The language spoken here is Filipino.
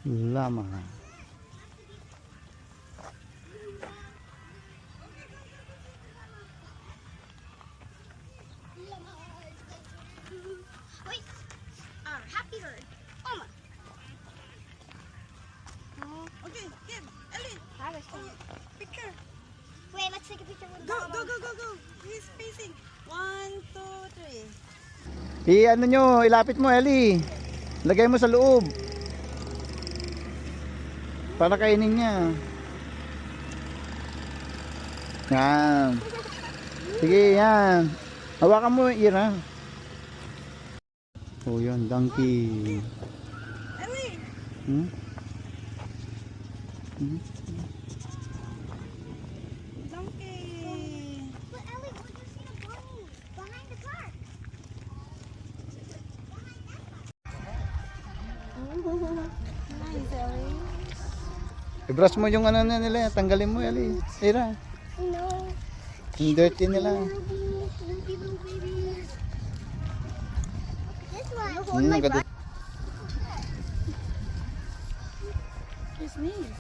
Lama. Wait. Happy bird. Mama. Okay, Kim, Ellie, picture. Wait, let's take a picture with Go, Mama. go, go, go, go. He's facing. 1, 2, 3. Ano nyo, ilapit mo Ellie. Lagay mo sa loob. Para kainin niya. Yan. Sige, yan. Hawakan mo, Ira. Oh, yun, donkey. Ellie. Hmm? Hmm? Donkey. But Ellie, we just see a bunny behind the car. Nice, Ellie. I-brush mo yung ano na nila. Tanggalin mo, Ellie. Ira. No. Yung dirty nila. Little baby. This one. Ang ganda. His name.